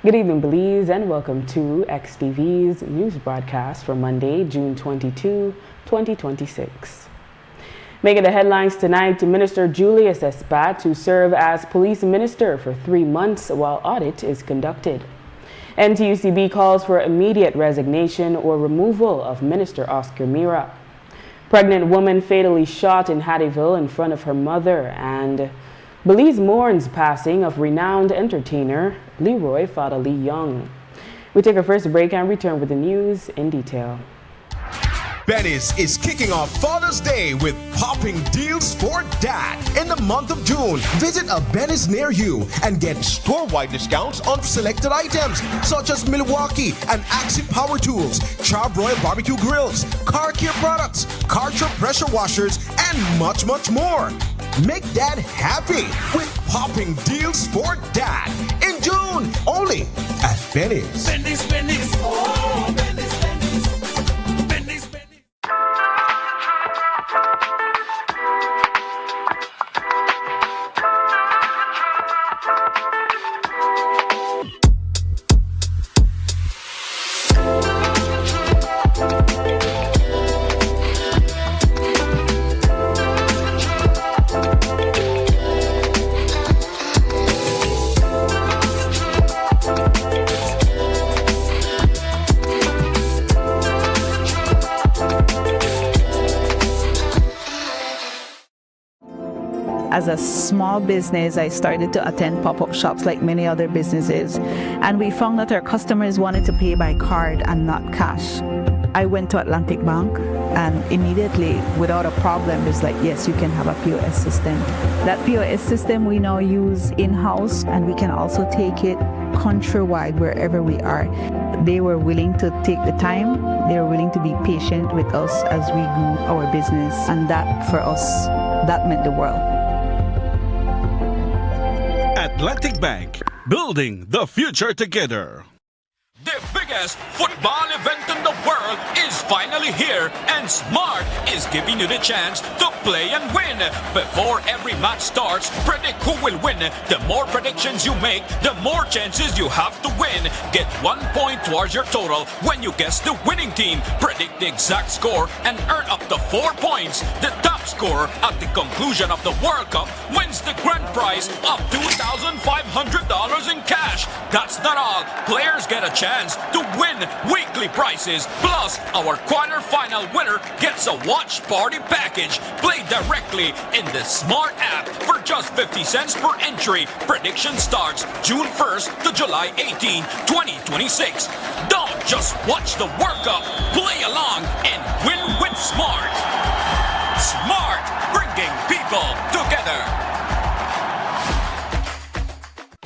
Good evening, Belize, and welcome to XTV's news broadcast for Monday, June 22, 2026. Making the headlines tonight, Minister Julius Espat to serve as police minister for 3 months while audit is conducted. NTUCB calls for immediate resignation or removal of Minister Oscar Mira. Pregnant woman fatally shot in Hattieville in front of her mother, and Belize mourns passing of renowned entertainer Leroy Fadali Young. We take our first break and return with the news in detail. Benny's is kicking off Father's Day with popping deals for dad in the month of June. Visit a Benny's near you and get store-wide discounts on selected items such as Milwaukee and Axie power tools, Charbroil barbecue grills, car care products, Karcher pressure washers, and much more. Make dad happy with popping deals for dad in June, only at Benny's. Benny's, oh, Benny's. As a small business, I started to attend pop-up shops like many other businesses, and we found that our customers wanted to pay by card and not cash. I went to Atlantic Bank, and immediately, without a problem, it's like, yes, you can have a POS system. That POS system we now use in-house, and we can also take it countrywide wherever we are. They were willing to take the time. They were willing to be patient with us as we grew our business, and that, for us, that meant the world. Atlantic Bank, building the future together. The biggest football event in the world is finally here, and Smart is giving you the chance to play and win. Before every match starts, predict who will win. The more predictions you make, the more chances you have to win. Get 1 point towards your total when you guess the winning team. Predict the exact score and earn up to 4 points. The top scorer at the conclusion of the World Cup wins the grand prize of $2,500 in cash. That's not all. Players get a chance to win weekly prizes. Plus, our quarter-final winner gets a watch party package. Play directly in the Smart app for just 50 cents per entry. Prediction starts June 1st to July 18, 2026. Don't just watch the World Cup. Play along and win with Smart. Smart, bringing people together.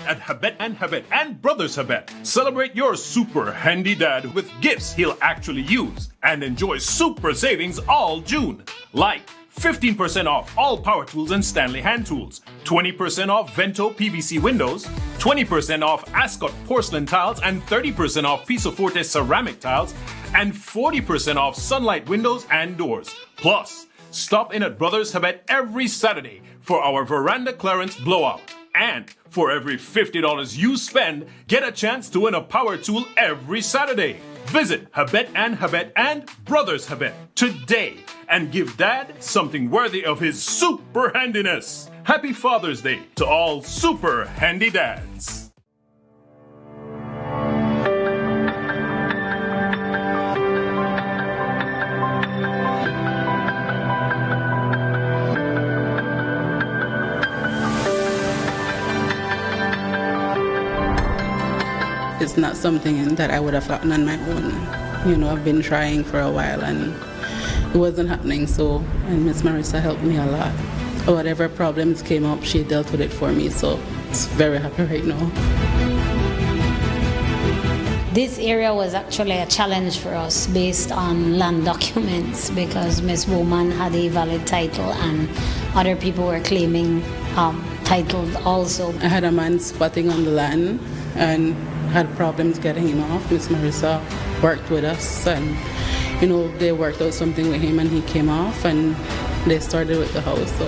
At Habet and Brothers Habet. Celebrate your super handy dad with gifts he'll actually use and enjoy super savings all June. Like 15% off all power tools and Stanley hand tools, 20% off Vento PVC windows, 20% off Ascot porcelain tiles and 30% off Piso Forte ceramic tiles, and 40% off Sunlight windows and doors. Plus, stop in at Brothers Habet every Saturday for our veranda clearance blowout. And for every $50 you spend, get a chance to win a power tool every Saturday. Visit Habet and Brothers Habet today and give Dad something worthy of his super handiness. Happy Father's Day to all super handy dads. It's not something that I would have gotten on my own. You know, I've been trying for a while and it wasn't happening, and Miss Marissa helped me a lot. Whatever problems came up, she dealt with it for me, so it's very happy right now. This area was actually a challenge for us based on land documents because Miss Woman had a valid title and other people were claiming titles also. I had a man squatting on the land and had problems getting him off. Miss Marissa worked with us and, they worked out something with him and he came off, and they started with the house. So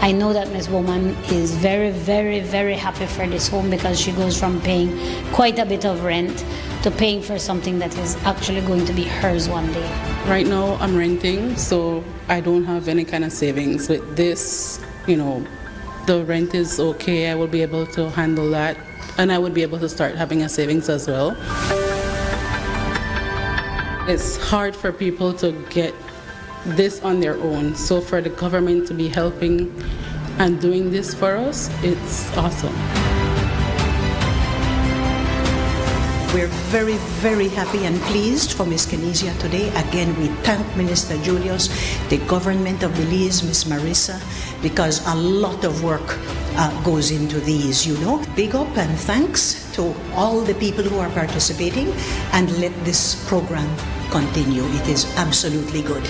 I know that Ms. Bowman is very, very, very happy for this home because she goes from paying quite a bit of rent to paying for something that is actually going to be hers one day. right now I'm renting, so I don't have any kind of savings. With this, the rent is okay. I will be able to handle that, and I would be able to start having a savings as well. It's hard for people to get this on their own, so for the government to be helping and doing this for us, it's awesome. We're very, very happy and pleased for Ms. Kenesia today. Again, we thank Minister Julius, the government of Belize, Ms. Marissa, because a lot of work goes into these, Big up and thanks to all the people who are participating, and let this program continue. It is absolutely good.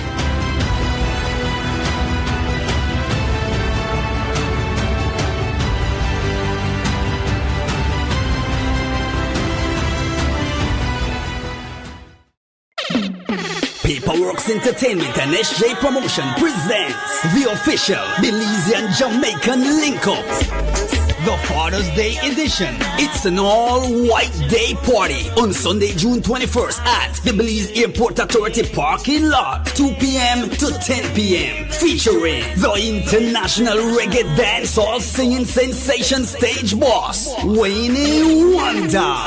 Paperworks Entertainment and SJ Promotion presents the official Belizean Jamaican Link-Up, the Father's Day edition. It's an all-white day party on Sunday, June 21st at the Belize Airport Authority parking lot, 2 p.m. to 10 p.m. Featuring the international reggae dancehall singing sensation stage boss, Wayne Wonder.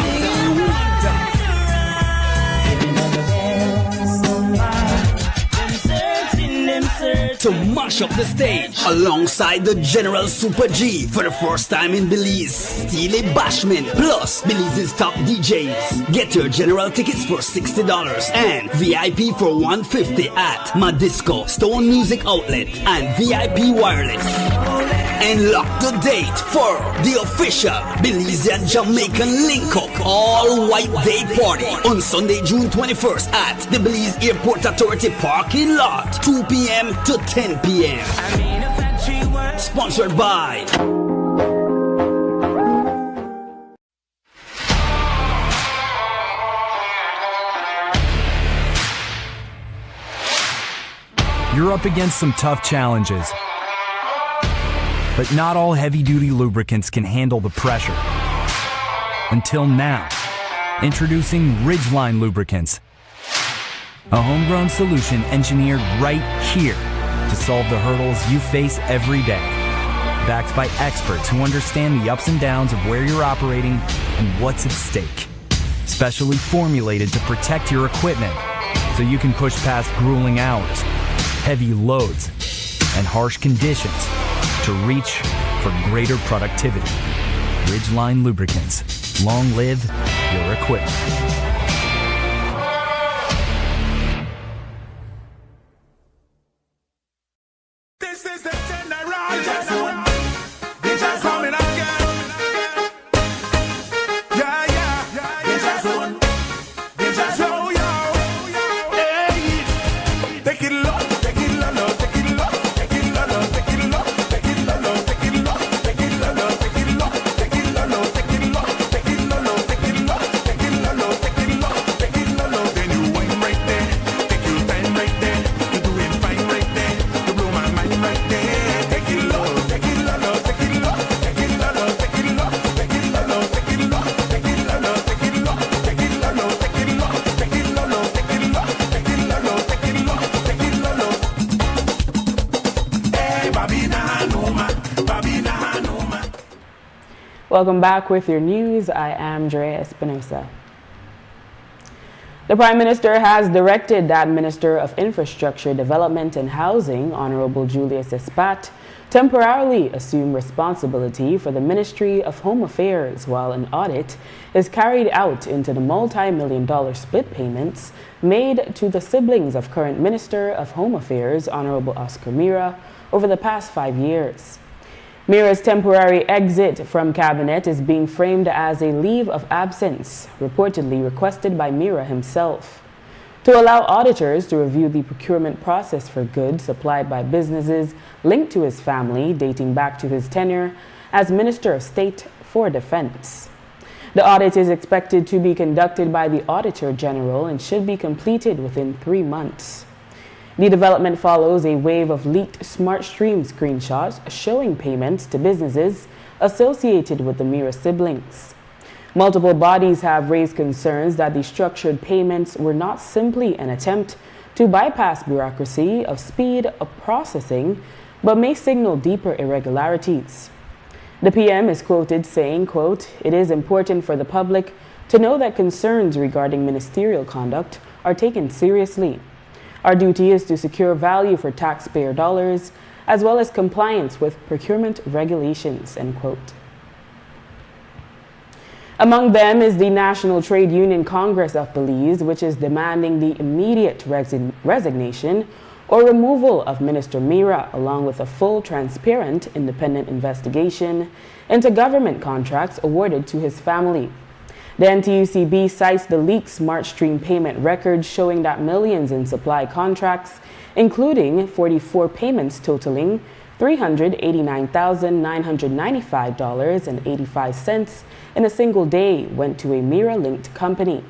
To mash up the stage alongside the General Super G for the first time in Belize, Steely Bashman, plus Belize's top DJs. Get your general tickets for $60 and VIP for $150 at Madisco, Stone Music Outlet, and VIP Wireless. And lock the date for the official Belizean Jamaican Link-Up all-white day party on Sunday, June 21st at the Belize Airport Authority parking lot, 2 p.m. to 10 p.m. Sponsored by You're up against some tough challenges, but not all heavy-duty lubricants can handle the pressure. Until now, introducing Ridgeline Lubricants, a homegrown solution engineered right here to solve the hurdles you face every day. Backed by experts who understand the ups and downs of where you're operating and what's at stake. Specially formulated to protect your equipment so you can push past grueling hours, heavy loads, and harsh conditions to reach for greater productivity. Ridgeline Lubricants. Long live your equipment. Welcome back with your news. I am Drea Espinosa. The Prime Minister has directed that Minister of Infrastructure, Development and Housing, Honorable Julius Espat, temporarily assume responsibility for the Ministry of Home Affairs while an audit is carried out into the multi-million-dollar split payments made to the siblings of current Minister of Home Affairs, Honorable Oscar Mira, over the past 5 years. Mira's temporary exit from cabinet is being framed as a leave of absence, reportedly requested by Mira himself, to allow auditors to review the procurement process for goods supplied by businesses linked to his family dating back to his tenure as Minister of State for Defense. The audit is expected to be conducted by the Auditor General and should be completed within 3 months. The development follows a wave of leaked SmartStream screenshots showing payments to businesses associated with the Mira siblings. Multiple bodies have raised concerns that the structured payments were not simply an attempt to bypass bureaucracy of speed of processing, but may signal deeper irregularities. The PM is quoted saying, quote, "It is important for the public to know that concerns regarding ministerial conduct are taken seriously. Our duty is to secure value for taxpayer dollars as well as compliance with procurement regulations," end quote. Among them is the National Trade Union Congress of Belize, which is demanding the immediate resignation or removal of Minister Mira, along with a full, transparent, independent investigation into government contracts awarded to his family. The NTUCB cites the leaked SmartStream payment records showing that millions in supply contracts, including 44 payments totaling $389,995.85 in a single day, went to a Mira-linked company.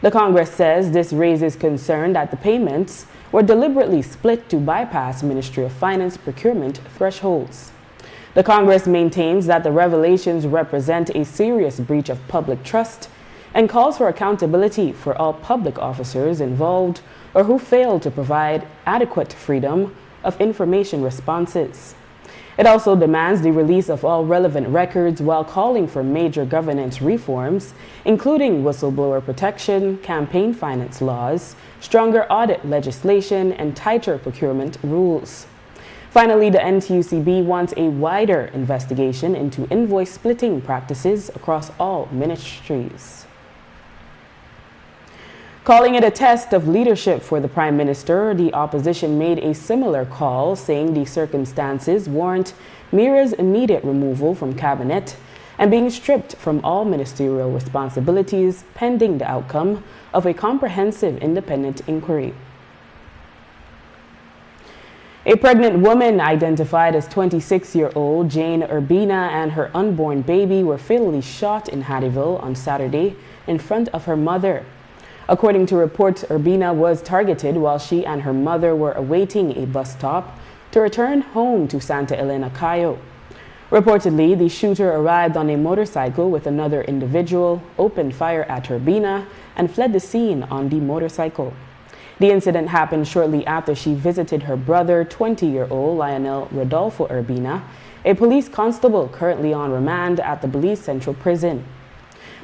The Congress says this raises concern that the payments were deliberately split to bypass Ministry of Finance procurement thresholds. The Congress maintains that the revelations represent a serious breach of public trust and calls for accountability for all public officers involved or who fail to provide adequate freedom of information responses. It also demands the release of all relevant records while calling for major governance reforms, including whistleblower protection, campaign finance laws, stronger audit legislation, and tighter procurement rules. Finally, the NTUCB wants a wider investigation into invoice splitting practices across all ministries. Calling it a test of leadership for the Prime Minister, the opposition made a similar call, saying the circumstances warrant Mira's immediate removal from cabinet and being stripped from all ministerial responsibilities pending the outcome of a comprehensive independent inquiry. A pregnant woman identified as 26-year-old Jane Urbina and her unborn baby were fatally shot in Hattieville on Saturday in front of her mother. According to reports, Urbina was targeted while she and her mother were awaiting a bus stop to return home to Santa Elena Cayo. Reportedly, the shooter arrived on a motorcycle with another individual, opened fire at Urbina, and fled the scene on the motorcycle. The incident happened shortly after she visited her brother, 20-year-old Lionel Rodolfo Urbina, a police constable currently on remand at the Belize Central Prison.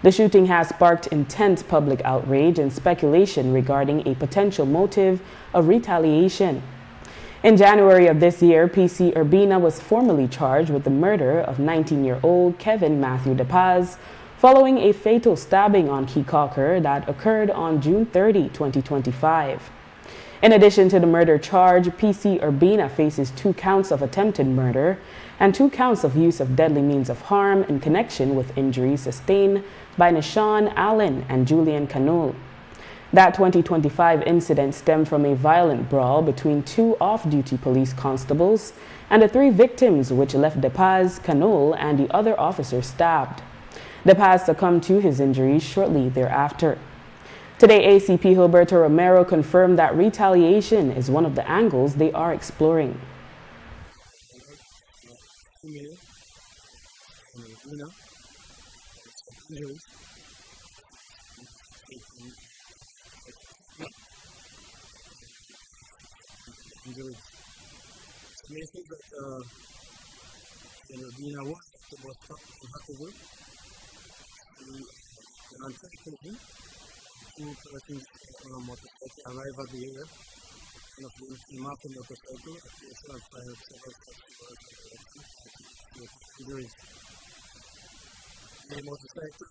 The shooting has sparked intense public outrage and speculation regarding a potential motive of retaliation. In January of this year, PC Urbina was formally charged with the murder of 19-year-old Kevin Matthew De Paz following a fatal stabbing on Keycocker that occurred on June 30, 2025. In addition to the murder charge, PC Urbina faces 2 counts of attempted murder and 2 counts of use of deadly means of harm in connection with injuries sustained by Nishan Allen and Julian Canole. That 2025 incident stemmed from a violent brawl between 2 off-duty police constables and the 3 victims, which left De Paz, Canole, and the other officer stabbed. De Paz succumbed to his injuries shortly thereafter. Today, ACP Gilberto Romero confirmed that retaliation is one of the angles they are exploring. Two persons on a motorcycle arrive at the area. One of them came up on the motorcycle. Additional fire several injuries. The motorcycle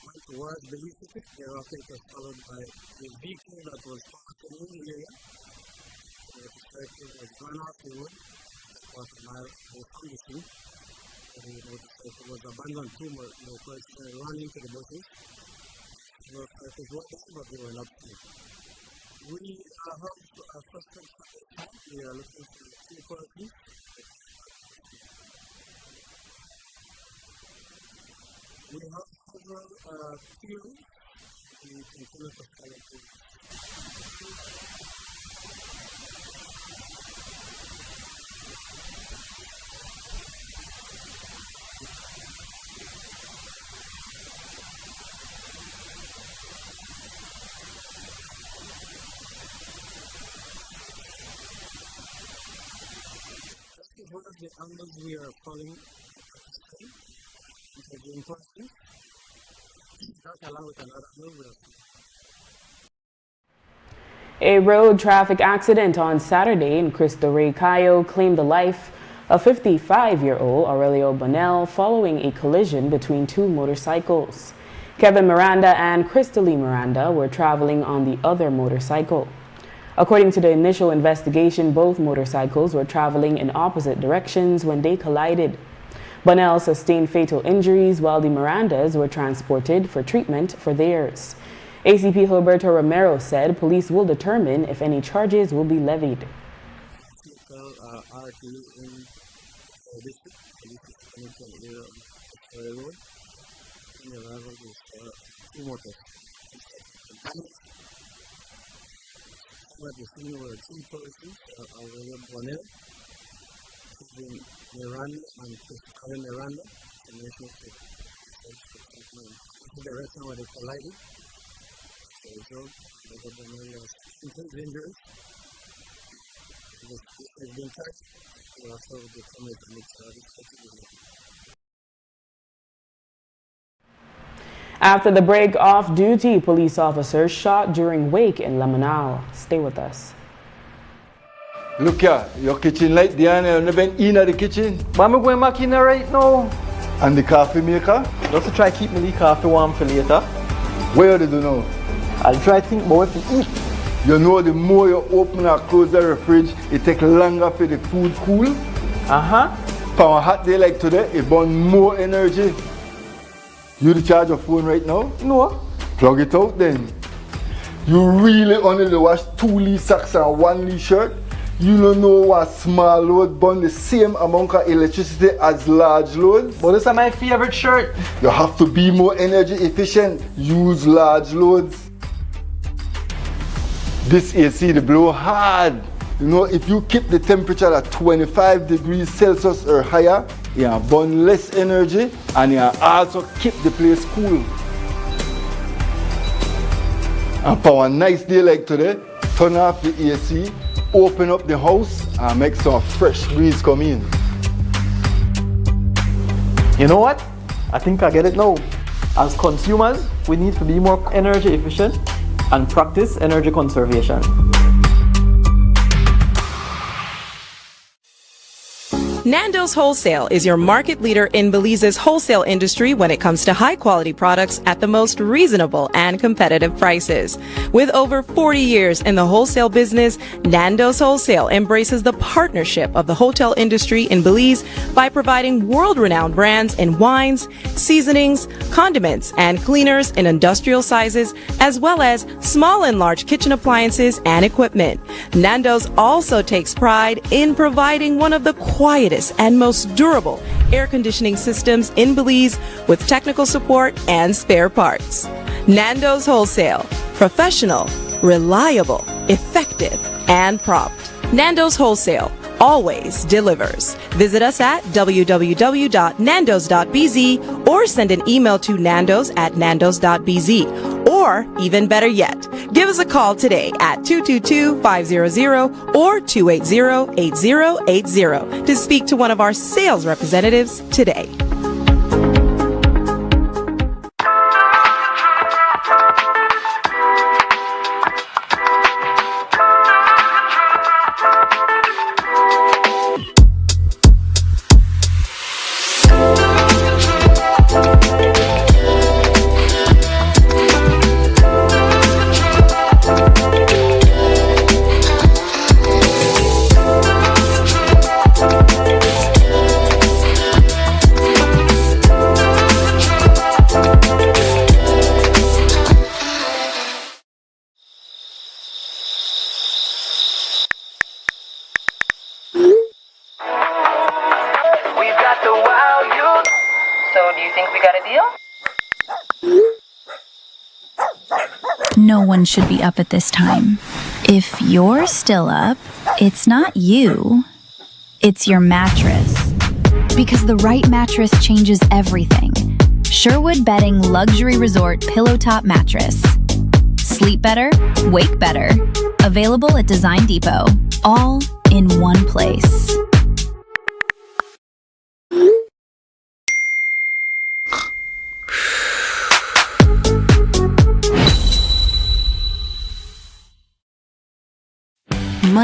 went towards the Belize. Thereafter, it was followed by a vehicle that was passing in the area. The motorcycle was run off the road, about a mile away from the scene. The motorcycle was abandoned. 2 more persons ran into the bushes. But they were not safe. We have a suspect. We are looking for the quality. We have several theories. We continue to follow. angles we are following interviewing persons. That along with another angle we are. A road traffic accident on Saturday in Cristo Rey Cayo claimed the life of 55-year-old Aurelio Bonell following a collision between two motorcycles. Kevin Miranda and Crystalie Miranda were traveling on the other motorcycle. According to the initial investigation, both motorcycles were traveling in opposite directions when they collided. Bonell sustained fatal injuries while the Mirandas were transported for treatment for theirs. ACP Gilberto Romero said police will determine if any charges will be levied. The senior were two persons, Aurelio Bonell, Miranda, and Kevin Miranda, and the rest now where they collided. So, Bonell was injured. He's been touched. So, also, the family commits charges. After the break, off-duty police officers shot during wake in Lamanal. Stay with us. Look here, your kitchen light, Diana, you never in the kitchen. But I'm going back in there right now. And the coffee maker? Just to try keep me the coffee warm for later. Where do you know? I'll try to think more to eat. You know the more you open or close the fridge, it takes longer for the food cool. For a hot day like today, it burns more energy. You charge your phone right now? No. Plug it out then. You really only wash 2 Lee socks and 1 Lee shirt? You don't know what small load burn the same amount of electricity as large loads? But this is my favorite shirt. You have to be more energy efficient. Use large loads. This AC they blow hard. You know, if you keep the temperature at 25 degrees Celsius or higher, you burn less energy and you also keep the place cool. And for a nice day like today, turn off the AC, open up the house and make some fresh breeze come in. You know what? I think I get it now. As consumers, we need to be more energy efficient and practice energy conservation. Nando's Wholesale is your market leader in Belize's wholesale industry when it comes to high-quality products at the most reasonable and competitive prices. With over 40 years in the wholesale business, Nando's Wholesale embraces the partnership of the hotel industry in Belize by providing world-renowned brands in wines, seasonings, condiments, and cleaners in industrial sizes, as well as small and large kitchen appliances and equipment. Nando's also takes pride in providing one of the quietest and most durable air conditioning systems in Belize with technical support and spare parts. Nando's Wholesale. Professional, reliable, effective, and prompt. Nando's Wholesale always delivers. Visit us at www.nandos.bz or send an email to nandos@nandos.bz. Or, even better yet, give us a call today at 222-500 or 280-8080 to speak to one of our sales representatives today. No one should be up at this time. If you're still up, it's not you, it's your mattress. Because the right mattress changes everything. Sherwood Bedding Luxury Resort Pillow Top Mattress. Sleep better, wake better. Available at Design Depot. All in one place.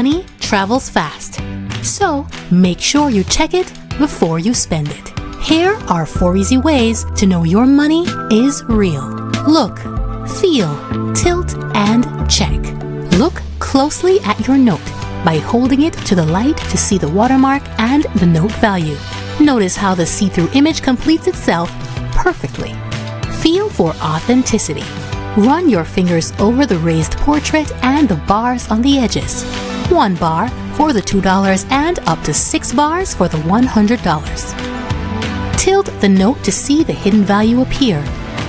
Money travels fast, so make sure you check it before you spend it. Here are 4 easy ways to know your money is real. Look, feel, tilt, and check. Look closely at your note by holding it to the light to see the watermark and the note value. Notice how the see-through image completes itself perfectly. Feel for authenticity. Run your fingers over the raised portrait and the bars on the edges. 1 bar for the $2 and up to 6 bars for the $100. Tilt the note to see the hidden value appear.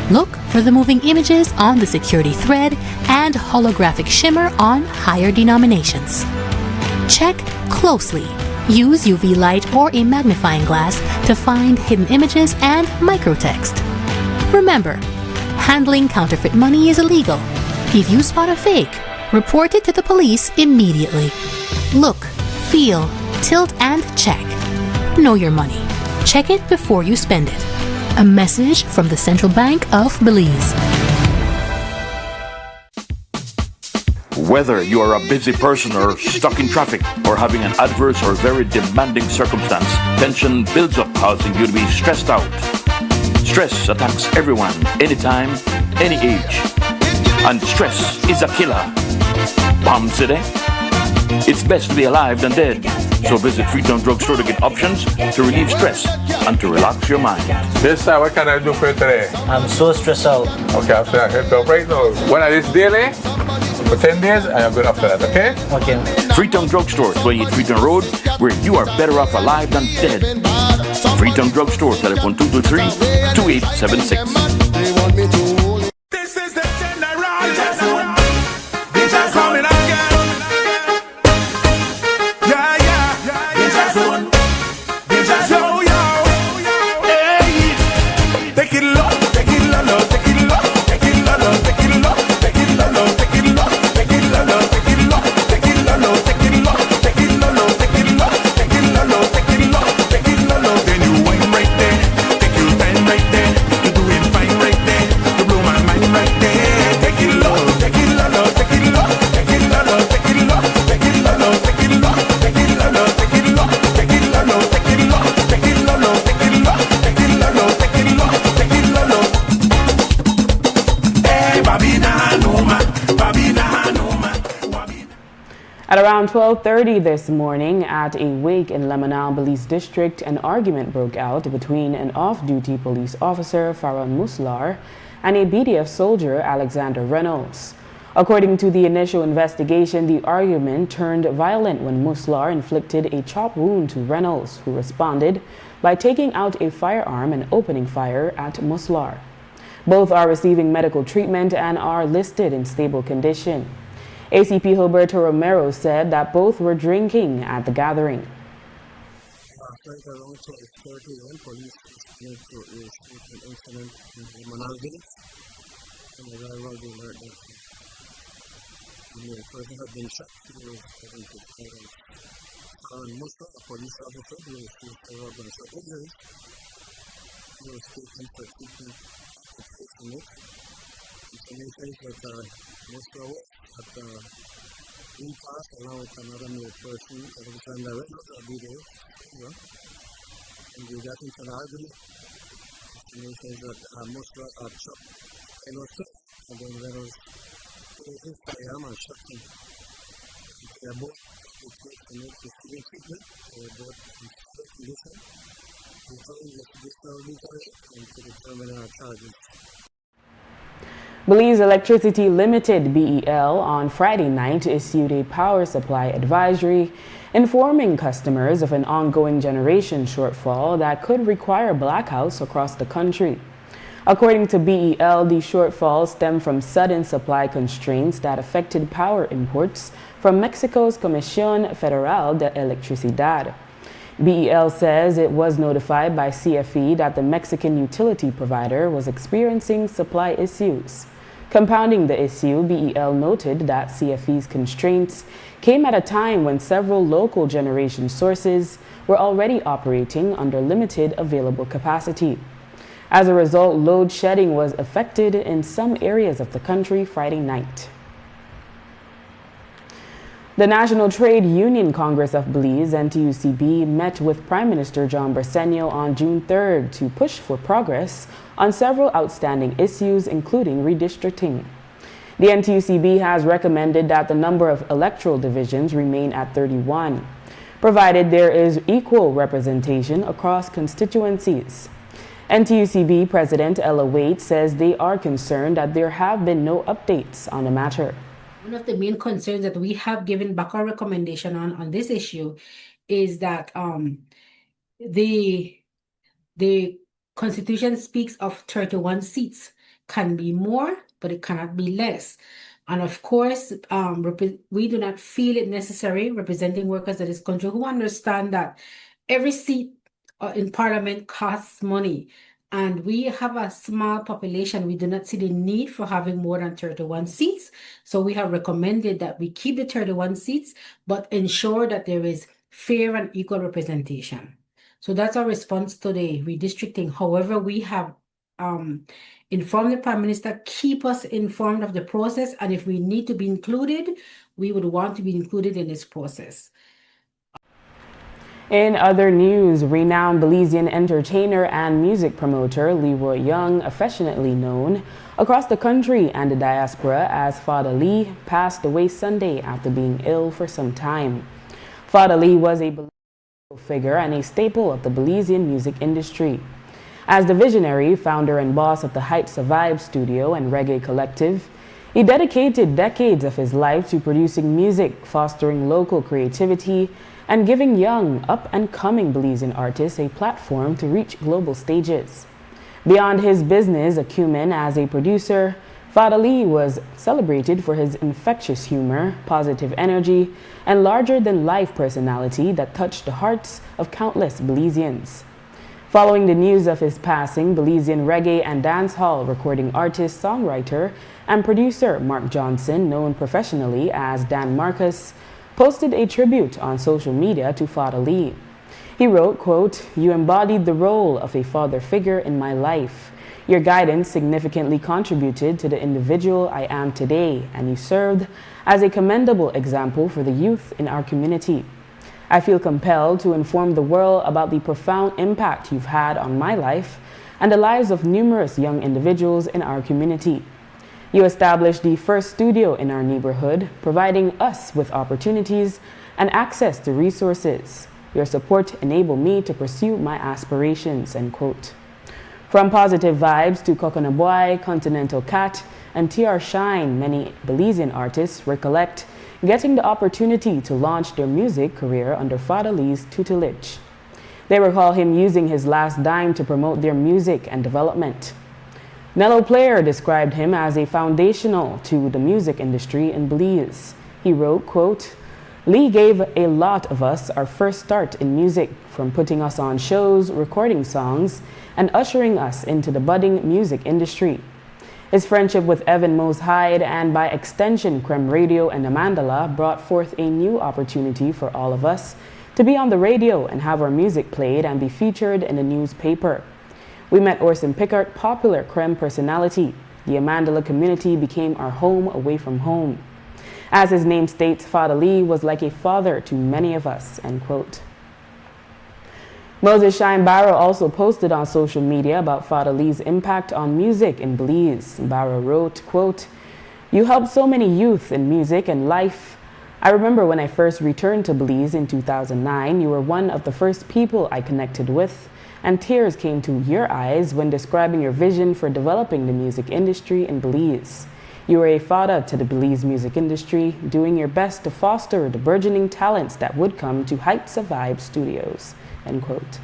Look for the moving images on the security thread and holographic shimmer on higher denominations. Check closely. Use UV light or a magnifying glass to find hidden images and microtext. Remember, handling counterfeit money is illegal. If you spot a fake, report it to the police immediately. Look, feel, tilt, and check. Know your money. Check it before you spend it. A message from the Central Bank of Belize. Whether you are a busy person or stuck in traffic or having an adverse or very demanding circumstance, tension builds up, causing you to be stressed out. Stress attacks everyone, anytime, any age. And stress is a killer. Palm City? It's best to be alive than dead. So visit Freetown Drugstore to get options to relieve stress and to relax your mind. Yes, sir. What can I do for you today? I'm so stressed out. Okay, I'm saying I help you out right now. When I this daily, for 10 days, I am good after that, okay? Okay. Freetown Drugstore, 28 Freetown Road, where you are better off alive than dead. Freetown Drugstore, telephone 223-2876. This is the general. DJ coming again. Yeah, yeah. DJ zone. DJ zone. Yo, hey. Take it low, take it low, take it low, take it low, take it low, take it low, take it low, take it low, take it low, take it low, take it low, take it low, take it low, take it low, take it low, take it low. Then you wine right there, take your time right there. You're doing fine right there. You blow my mind right there. Take it low, take it low, take it low, take it low, take it low, take it low, take it low, take it low, take it low, take it low, take it low, take it low, take it low, take it low, take it low, take it low. Hey, Babina Hanuma, Babina Hanuma. At around 12:30 this morning at a wake in Lemanal Police District, an argument broke out between an off-duty police officer, Farah Muslar, and a BDF soldier, Alexander Reynolds. According to the initial investigation, the argument turned violent when Muslar inflicted a chop wound to Reynolds, who responded by taking out a firearm and opening fire at Muslar. Both are receiving medical treatment and are listed in stable condition. ACP Gilberto Romero said that both were drinking at the gathering. Around 12:30, police responded to a shooting incident in the Manal village, and the rival alert that the person had been shot. He was taken to trial. Farah Muslar, a police officer, who received several gunshot injuries, he was taken for treatment at Espinosa. Information is that Muslar was at the impasse along with another male person, Alexander Reynolds, a BDF. And we got into an argument. Information is that Muslar had shot Reynolds, and then Reynolds pulled his firearm and shot him. They are both to make the student treatment. They were both in good condition. We found investigation of legal and to determine our charges. Belize Electricity Limited, BEL, on Friday night issued a power supply advisory informing customers of an ongoing generation shortfall that could require blackouts across the country. According to BEL, the shortfall stemmed from sudden supply constraints that affected power imports from Mexico's Comisión Federal de Electricidad. BEL says it was notified by CFE that the Mexican utility provider was experiencing supply issues. Compounding the issue, BEL noted that CFE's constraints came at a time when several local generation sources were already operating under limited available capacity. As a result, load shedding was affected in some areas of the country Friday night. The National Trade Union Congress of Belize, NTUCB, met with Prime Minister John Briceño on June 3rd to push for progress on several outstanding issues, including redistricting. The NTUCB has recommended that the number of electoral divisions remain at 31, provided there is equal representation across constituencies. NTUCB President Ella Waite says they are concerned that there have been no updates on the matter. One of the main concerns that we have given back our recommendation on this issue is that the Constitution speaks of 31 seats. Can be more, but it cannot be less. And of course, we do not feel it necessary representing workers of this country who understand that every seat in Parliament costs money. And we have a small population. We do not see the need for having more than 31 seats. So we have recommended that we keep the 31 seats, but ensure that there is fair and equal representation. So that's our response to the redistricting. However, we have informed the Prime Minister, keep us informed of the process. And if we need to be included, we would want to be included in this process. In other news, renowned Belizean entertainer and music promoter Leroy Young, affectionately known across the country and the diaspora as Father Lee, passed away Sunday after being ill for some time. Father Lee was a Belizean figure and a staple of the Belizean music industry. As the visionary, founder and boss of the Heights of Vibe studio and reggae collective, he dedicated decades of his life to producing music, fostering local creativity, and giving young, up-and-coming Belizean artists a platform to reach global stages. Beyond his business acumen as a producer, Father Lee was celebrated for his infectious humor, positive energy, and larger-than-life personality that touched the hearts of countless Belizeans. Following the news of his passing, Belizean reggae and dancehall recording artist, songwriter, and producer Mark Johnson, known professionally as Dan Marcus, posted a tribute on social media to Father Lee. He wrote, quote, "You embodied the role of a father figure in my life. Your guidance significantly contributed to the individual I am today, and you served as a commendable example for the youth in our community. I feel compelled to inform the world about the profound impact you've had on my life and the lives of numerous young individuals in our community. You established the first studio in our neighborhood, providing us with opportunities and access to resources. Your support enabled me to pursue my aspirations," end quote. From Positive Vibes to Coconut Boy, Continental Cat, and TR Shine, many Belizean artists recollect getting the opportunity to launch their music career under Father Lee's tutelage. They recall him using his last dime to promote their music and development. Nello Player described him as a foundational to the music industry in Belize. He wrote, quote, "Lee gave a lot of us our first start in music, from putting us on shows, recording songs, and ushering us into the budding music industry. His friendship with Evan Mose Hyde and by extension Creme Radio and Amandala brought forth a new opportunity for all of us to be on the radio and have our music played and be featured in the newspaper. We met Orson Pickard, popular Creme personality. The Amandala community became our home away from home. As his name states, Father Lee was like a father to many of us," end quote. Moses Shine Barrow also posted on social media about Father Lee's impact on music in Belize. Barrow wrote, quote, "You helped so many youth in music and life. I remember when I first returned to Belize in 2009, you were one of the first people I connected with, and tears came to your eyes when describing your vision for developing the music industry in Belize. You were a father to the Belize music industry, doing your best to foster the burgeoning talents that would come to Heights of Vibe Studios," end quote.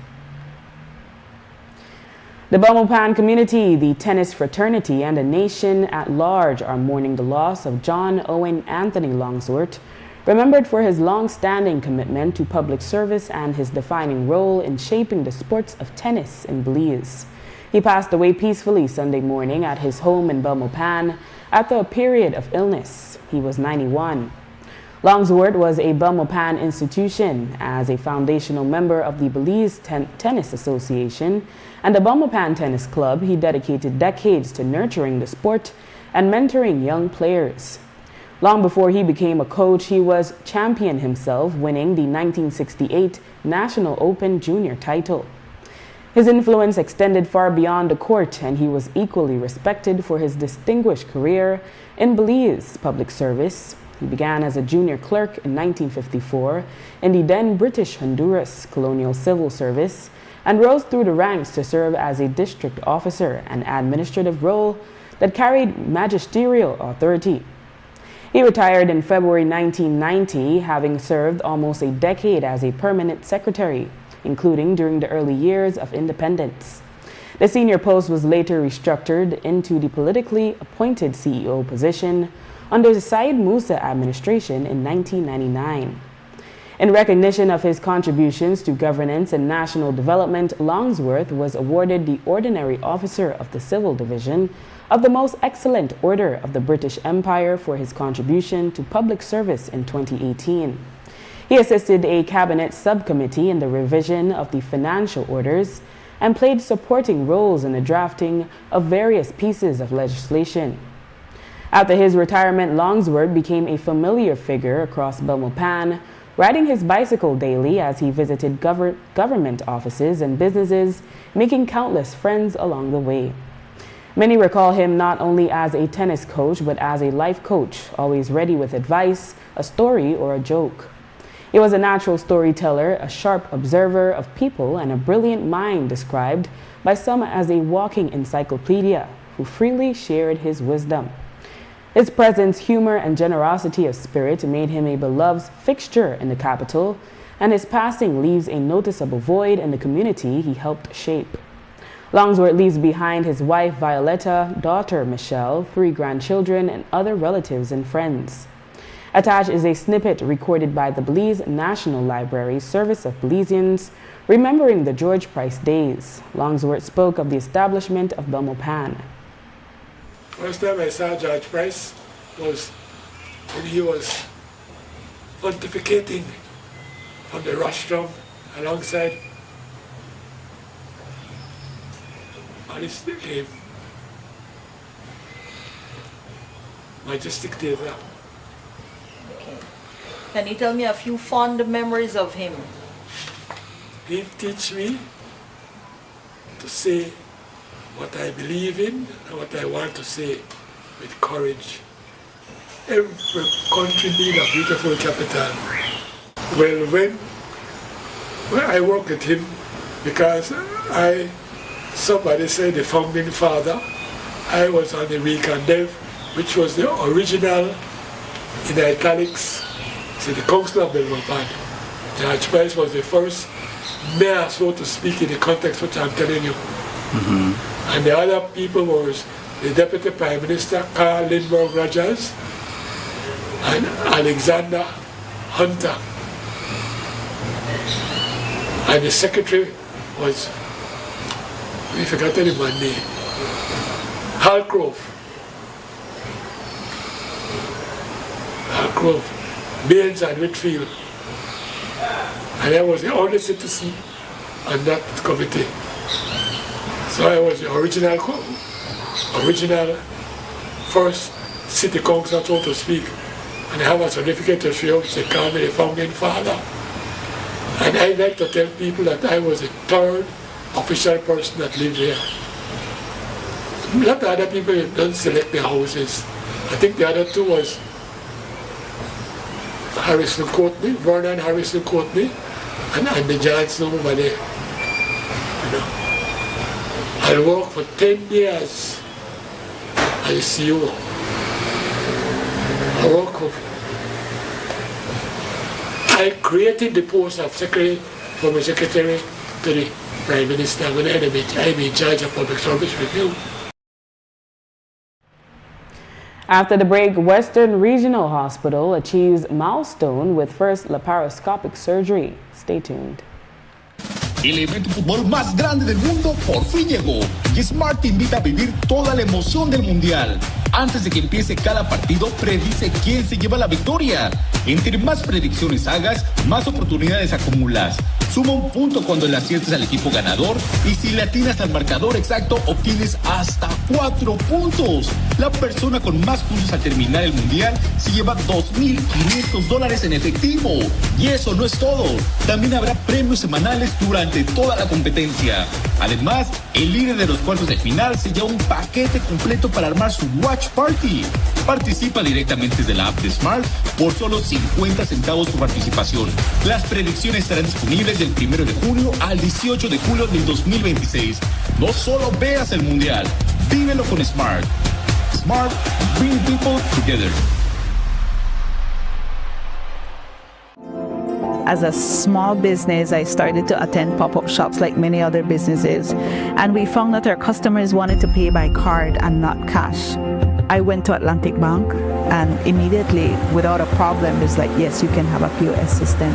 The Belmopan community, the tennis fraternity, and the nation at large are mourning the loss of John Owen Anthony Longswort, remembered for his long-standing commitment to public service and his defining role in shaping the sports of tennis in Belize. He passed away peacefully Sunday morning at his home in Belmopan after a period of illness. He was 91. Longswort was a Belmopan institution as a foundational member of the Belize Tennis Association and the Belmopan Tennis Club. He dedicated decades to nurturing the sport and mentoring young players. Long before he became a coach, he was champion himself, winning the 1968 National Open Junior title. His influence extended far beyond the court, and he was equally respected for his distinguished career in Belize public service. He began as a junior clerk in 1954 in the then British Honduras Colonial Civil Service and rose through the ranks to serve as a district officer, an administrative role that carried magisterial authority. He retired in February 1990, having served almost a decade as a permanent secretary, including during the early years of independence. The senior post was later restructured into the politically appointed CEO position under the Syed Musa administration in 1999. In recognition of his contributions to governance and national development, Longsworth was awarded the Ordinary Officer of the Civil Division of the Most Excellent Order of the British Empire for his contribution to public service in 2018. He assisted a cabinet subcommittee in the revision of the financial orders and played supporting roles in the drafting of various pieces of legislation. After his retirement, Longsworth became a familiar figure across Belmopan, riding his bicycle daily as he visited government offices and businesses, making countless friends along the way. Many recall him not only as a tennis coach, but as a life coach, always ready with advice, a story, or a joke. He was a natural storyteller, a sharp observer of people, and a brilliant mind described by some as a walking encyclopedia who freely shared his wisdom. His presence, humor, and generosity of spirit made him a beloved fixture in the capital, and his passing leaves a noticeable void in the community he helped shape. Longsworth leaves behind his wife Violetta, daughter Michelle, 3 grandchildren, and other relatives and friends. Attached is a snippet recorded by the Belize National Library Service of Belizeans, remembering the George Price days. Longsworth spoke of the establishment of Belmopan. First time I saw George Price was when he was pontificating on the rostrum alongside Alice the Majestic Theatre. Can you tell me a few fond memories of him? He teach me to say what I believe in and what I want to say with courage. Every country needs a beautiful capital. Well, when I worked with him, because somebody said the founding father, I was on the Recondev, which was the original, in italics, so the Council of Belmopan. George Price was the first mayor, so to speak, in the context which I'm telling you. Mm-hmm. And the other people was the Deputy Prime Minister, Carl Lindbergh Rogers, and Alexander Hunter. And the secretary was, I forgot the man's name, Halcroft. Baines and Whitfield. And I was the only citizen on that committee. So I was the original first city council, so to speak. And I have a certificate to show which they call me the founding father. And I like to tell people that I was the 3rd official person that lived here. A lot of other people don't select their houses. I think the other 2 was Harrison Courtney, Vernon Harrison Courtney, and Andy Johnson over there. You know. I worked for 10 years as a CEO. I created the post of secretary from a secretary to the Prime Minister when I'm in charge of public service review. After the break, Western Regional Hospital achieves milestone with first laparoscopic surgery. Stay tuned. El evento de fútbol más grande del mundo por fin llegó y Smart te invita a vivir toda la emoción del mundial. Antes de que empiece cada partido, predice quién se lleva la victoria. Entre más predicciones hagas, más oportunidades acumulas. Suma un punto cuando le aciertes al equipo ganador y si le atinas al marcador exacto obtienes hasta 4 puntos. La persona con más puntos al terminar el mundial se lleva $2,500 en efectivo. Y eso no es todo. También habrá premios semanales durante toda la competencia. Además, el líder de los cuartos de final se lleva un paquete completo para armar su Watch Party. Participa directamente desde la app de Smart por solo 50 centavos por participación. Las predicciones estarán disponibles del 1 de junio al 18 de julio del 2026. No solo veas el mundial, vívelo con Smart. Smart, bring people together. As a small business, I started to attend pop-up shops like many other businesses, and we found that our customers wanted to pay by card and not cash. I went to Atlantic Bank, and immediately, without a problem, it's like, yes, you can have a POS system.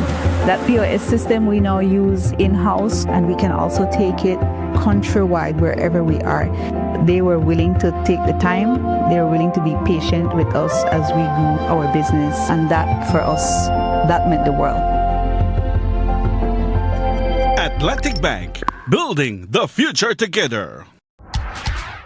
That POS system we now use in-house, and we can also take it countrywide wherever we are. They were willing to take the time. They were willing to be patient with us as we grew our business, and that, for us, that meant the world. Atlantic Bank, building the future together.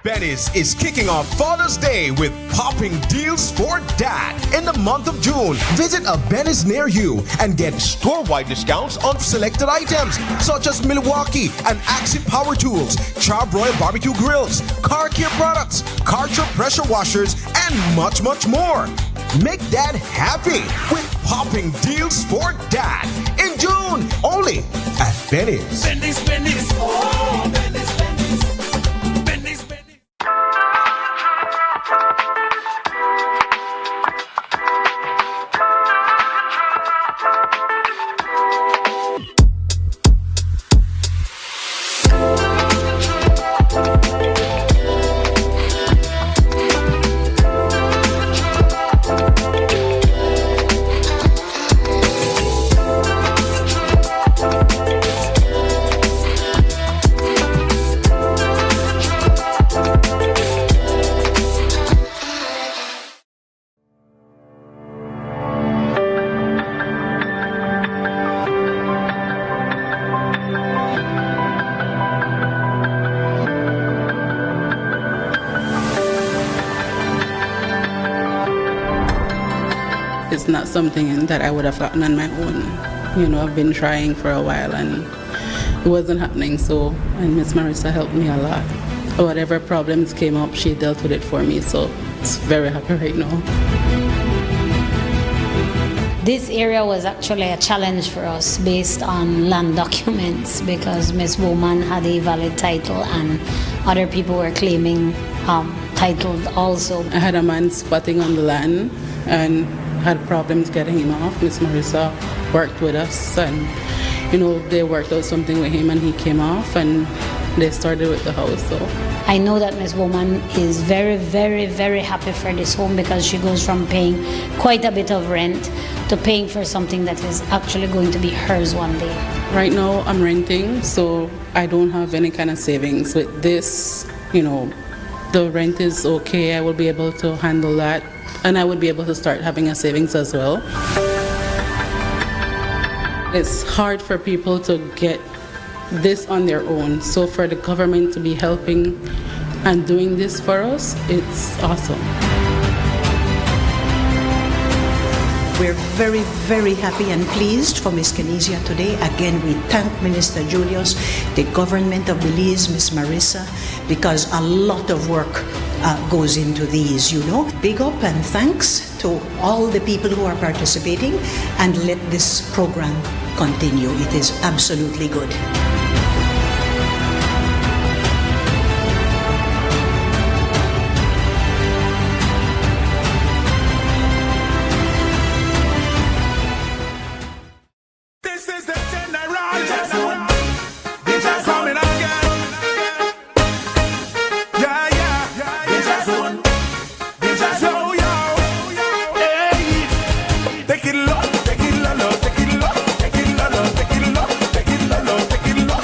Benny's is kicking off Father's Day with popping deals for dad in the month of June. Visit a Benny's near you and get store-wide discounts on selected items such as Milwaukee and Axie power tools, Charbroil barbecue grills, car care products, Karcher pressure washers, and much, much more. Make dad happy with popping deals for dad in June only at Benny's. Benny's, Benny's, oh, Benny's, Benny's. Benny's, Benny's. It's not something that I would have gotten on my own. You know, I've been trying for a while and it wasn't happening, so, and Miss Marissa helped me a lot. Whatever problems came up, she dealt with it for me, so it's very happy right now. This area was actually a challenge for us based on land documents because Miss Woman had a valid title and other people were claiming title also. I had a man squatting on the land and had problems getting him off. Miss Marissa worked with us and, you know, they worked out something with him and he came off and they started with the house. So I know that Miss Woman is very, very, very happy for this home because she goes from paying quite a bit of rent to paying for something that is actually going to be hers one day. Right now I'm renting, so I don't have any kind of savings. With this, you know, the rent is okay. I will be able to handle that. And I would be able to start having a savings as well. It's hard for people to get this on their own. So for the government to be helping and doing this for us, it's awesome. We're very, very happy and pleased for Ms. Kenizia today. Again, we thank Minister Julius, the government of Belize, Ms. Marissa, because a lot of work goes into these, you know. Big up and thanks to all the people who are participating, and let this program continue. It is absolutely good. Take it low, take it low, take it low, take it low, take it low, take it low, take it low.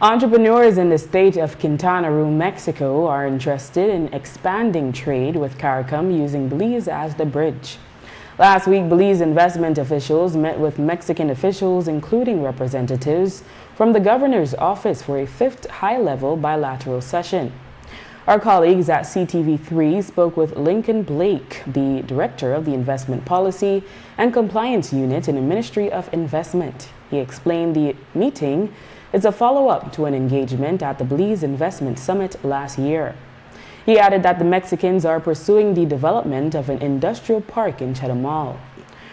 Entrepreneurs in the state of Quintana Roo, Mexico are interested in expanding trade with CARICOM using Belize as the bridge. Last week, Belize investment officials met with Mexican officials, including representatives from the governor's office, for a fifth high-level bilateral session. Our colleagues at CTV3 spoke with Lincoln Blake, the director of the Investment Policy and Compliance Unit in the Ministry of Investment. He explained the meeting is a follow-up to an engagement at the Belize Investment Summit last year. He added that the Mexicans are pursuing the development of an industrial park in Chetumal.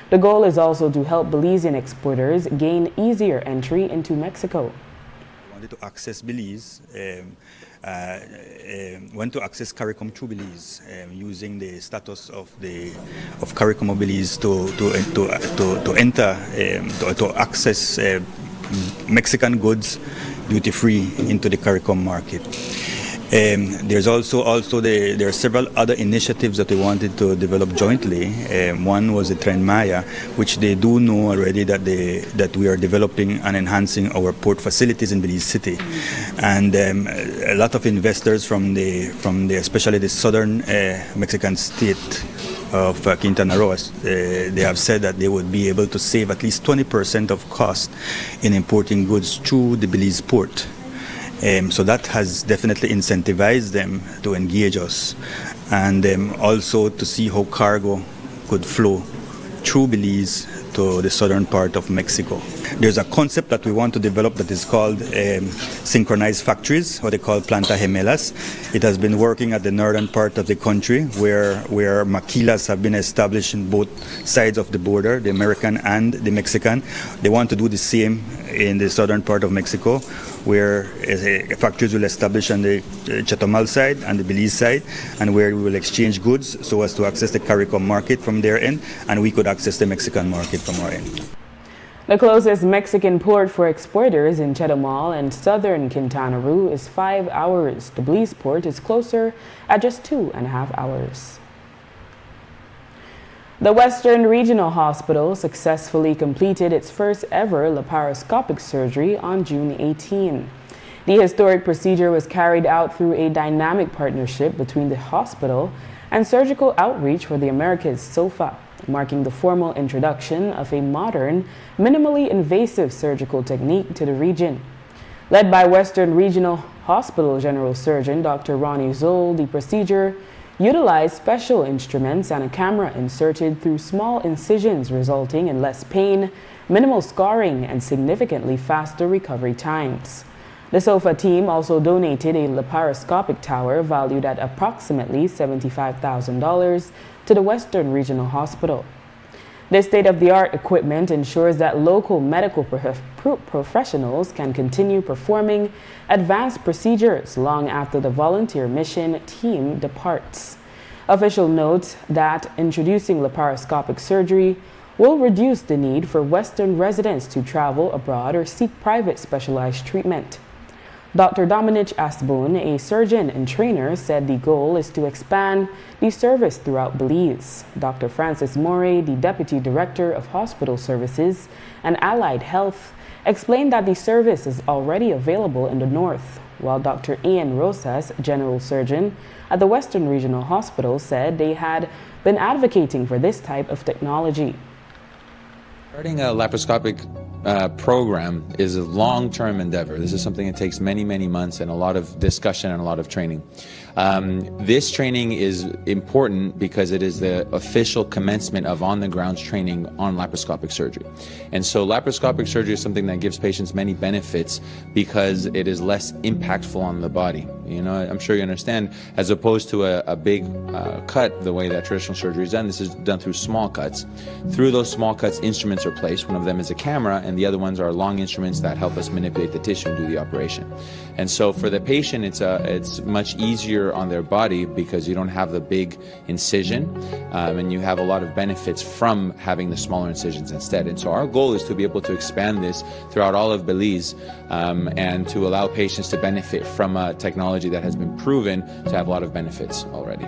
The goal is also to help Belizean exporters gain easier entry into Mexico. We wanted to access Belize, want to access CARICOM through Belize, using the status of CARICOM of Belize to enter, to access Mexican goods duty-free into the CARICOM market. There's also there are several other initiatives that we wanted to develop jointly. One was the Tren Maya, which they do know already that we are developing and enhancing our port facilities in Belize City, and a lot of investors from especially the southern Mexican state of Quintana Roo, they have said that they would be able to save at least 20% of cost in importing goods through the Belize port. So that has definitely incentivized them to engage us, and also to see how cargo could flow through Belize to the southern part of Mexico. There's a concept that we want to develop that is called synchronized factories, what they call planta gemelas. It has been working at the northern part of the country where maquilas have been established in both sides of the border, the American and the Mexican. They want to do the same in the southern part of Mexico, where factories will establish on the Chetumal side and the Belize side, and where we will exchange goods so as to access the CARICOM market from their end, and we could access the Mexican market from our end. The closest Mexican port for exporters in Chetumal and southern Quintana Roo is 5 hours. The Belize port is closer at just 2.5 hours. The Western Regional Hospital successfully completed its first ever laparoscopic surgery on June 18. The historic procedure was carried out through a dynamic partnership between the hospital and Surgical Outreach for the Americas, SOFA, marking the formal introduction of a modern, minimally invasive surgical technique to the region. Led by Western Regional Hospital General Surgeon Dr. Ronnie Zoll, the procedure utilized special instruments and a camera inserted through small incisions, resulting in less pain, minimal scarring, and significantly faster recovery times. The SOFA team also donated a laparoscopic tower valued at approximately $75,000 to the Western Regional Hospital. This state-of-the-art equipment ensures that local medical professionals can continue performing advanced procedures long after the volunteer mission team departs. Official notes that introducing laparoscopic surgery will reduce the need for Western residents to travel abroad or seek private specialized treatment. Dr. Dominic Asbun, a surgeon and trainer, said the goal is to expand the service throughout Belize. Dr. Francis Morey, the Deputy Director of Hospital Services and Allied Health, explained that the service is already available in the north, while Dr. Ian Rosas, General Surgeon at the Western Regional Hospital, said they had been advocating for this type of technology. Starting a laparoscopic program is a long-term endeavor. This is something that takes many, many months and a lot of discussion and a lot of training. This training is important because it is the official commencement of on-the-ground training on laparoscopic surgery. And so laparoscopic surgery is something that gives patients many benefits because it is less impactful on the body. You know, I'm sure you understand, as opposed to a big cut, the way that traditional surgery is done, this is done through small cuts. Through those small cuts, instruments are placed. One of them is a camera, and the other ones are long instruments that help us manipulate the tissue and do the operation. And so for the patient, it's much easier on their body because you don't have the big incision, and you have a lot of benefits from having the smaller incisions instead. And so our goal is to be able to expand this throughout all of Belize, and to allow patients to benefit from a technology that has been proven to have a lot of benefits already.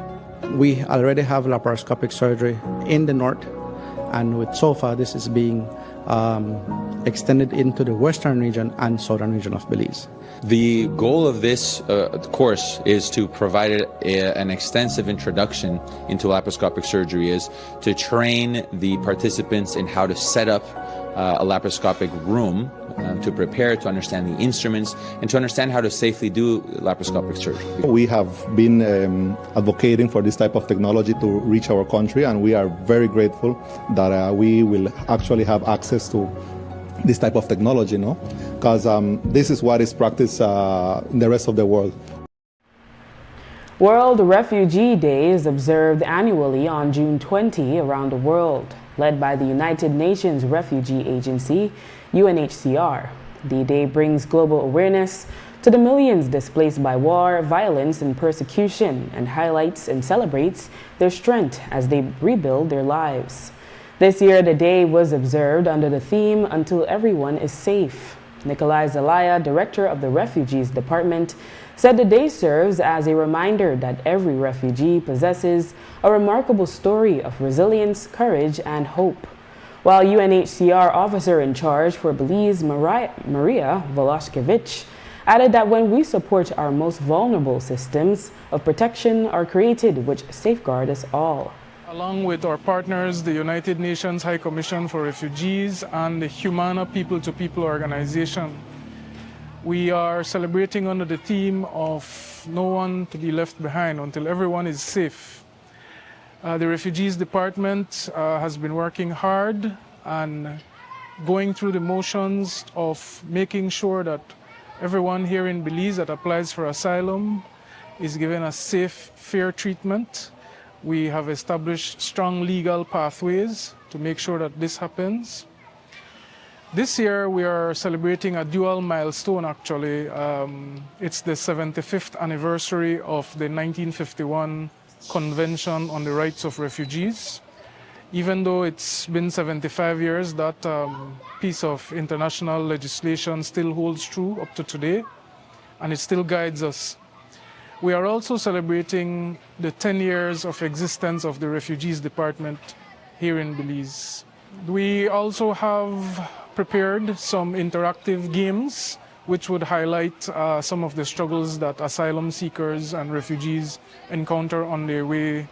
We already have laparoscopic surgery in the north, and with SOFA this is being extended into the western region and southern region of Belize. The goal of this course is to provide an extensive introduction into laparoscopic surgery, is to train the participants in how to set up a laparoscopic room, to prepare, to understand the instruments, and to understand how to safely do laparoscopic surgery. We have been advocating for this type of technology to reach our country, and we are very grateful that we will actually have access to this type of technology, because this is what is practiced in the rest of the world. World Refugee Day is observed annually on June 20 around the world, led by the United Nations Refugee Agency, UNHCR. The day brings global awareness to the millions displaced by war, violence, and persecution, and highlights and celebrates their strength as they rebuild their lives. This year, the day was observed under the theme, Until Everyone is Safe. Nikolai Zelaya, director of the Refugees Department, said the day serves as a reminder that every refugee possesses a remarkable story of resilience, courage, and hope. While UNHCR officer in charge for Belize, Maria Veloshkevich, added that when we support our most vulnerable, systems of protection are created which safeguard us all. Along with our partners, the United Nations High Commission for Refugees and the Humana People-to-People organization, we are celebrating under the theme of no one to be left behind until everyone is safe. The Refugees Department has been working hard and going through the motions of making sure that everyone here in Belize that applies for asylum is given a safe, fair treatment. We have established strong legal pathways to make sure that this happens. This year we are celebrating a dual milestone actually. It's the 75th anniversary of the 1951 Convention on the Rights of Refugees. Even though it's been 75 years, that piece of international legislation still holds true up to today, and it still guides us. We are also celebrating the 10 years of existence of the Refugees Department here in Belize. We also have prepared some interactive games which would highlight some of the struggles that asylum seekers and refugees encounter on their way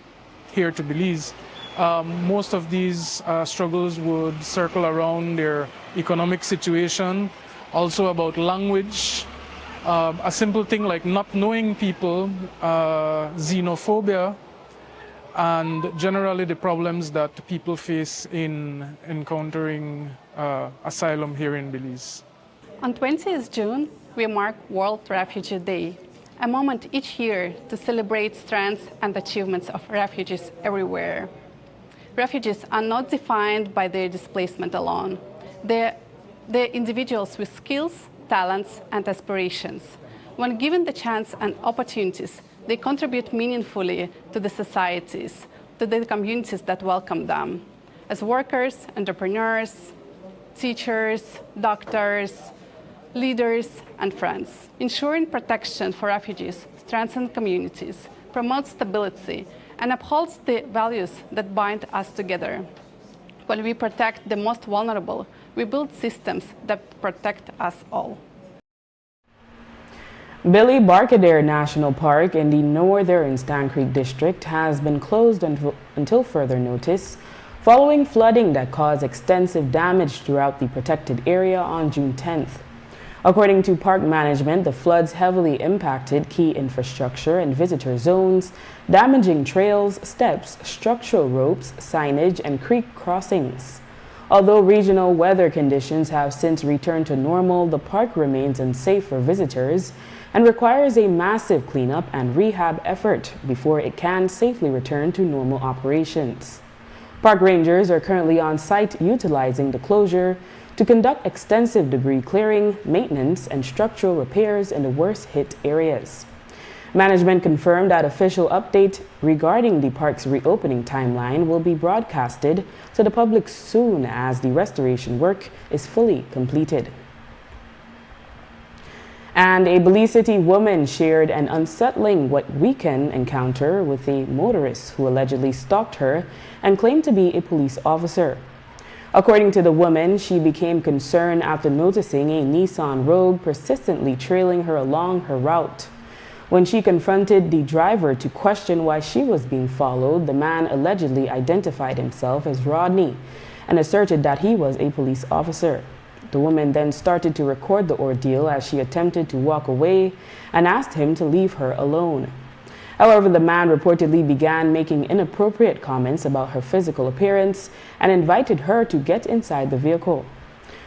here to Belize. Most of these struggles would circle around their economic situation, also about language, a simple thing like not knowing people, xenophobia, and generally the problems that people face in encountering asylum here in Belize. On 20th June, we mark World Refugee Day, a moment each year to celebrate strengths and achievements of refugees everywhere. Refugees are not defined by their displacement alone. They're individuals with skills, talents, and aspirations. When given the chance and opportunities, they contribute meaningfully to the societies, to the communities that welcome them, as workers, entrepreneurs, teachers, doctors, leaders, and friends. Ensuring protection for refugees strengthens communities, promotes stability, and upholds the values that bind us together. When we protect the most vulnerable, we build systems that protect us all. Billy Barkadere National Park in the northern Stan Creek district has been closed until further notice, following flooding that caused extensive damage throughout the protected area on June 10th. According to park management, the floods heavily impacted key infrastructure and visitor zones, damaging trails, steps, structural ropes, signage, and creek crossings. Although regional weather conditions have since returned to normal, the park remains unsafe for visitors and requires a massive cleanup and rehab effort before it can safely return to normal operations. Park rangers are currently on site utilizing the closure to conduct extensive debris clearing, maintenance, and structural repairs in the worst hit areas. Management confirmed that official update regarding the park's reopening timeline will be broadcasted to the public soon as the restoration work is fully completed. And a Belize City woman shared an unsettling weekend encounter with a motorist who allegedly stalked her and claimed to be a police officer. According to the woman, she became concerned after noticing a Nissan Rogue persistently trailing her along her route. When she confronted the driver to question why she was being followed, the man allegedly identified himself as Rodney and asserted that he was a police officer. The woman then started to record the ordeal as she attempted to walk away and asked him to leave her alone. However, the man reportedly began making inappropriate comments about her physical appearance and invited her to get inside the vehicle.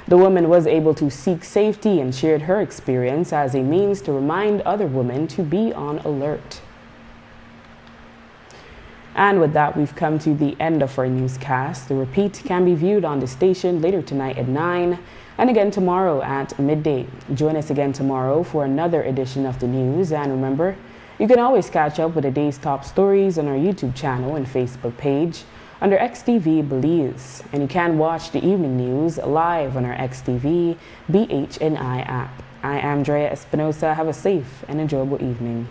The woman was able to seek safety and shared her experience as a means to remind other women to be on alert. And with that, we've come to the end of our newscast. The repeat can be viewed on the station later tonight at 9 and again tomorrow at midday. Join us again tomorrow for another edition of the news. And remember, you can always catch up with the day's top stories on our YouTube channel and Facebook page under XTV Belize. And you can watch the evening news live on our XTV BHNI app. I am Drea Espinosa. Have a safe and enjoyable evening.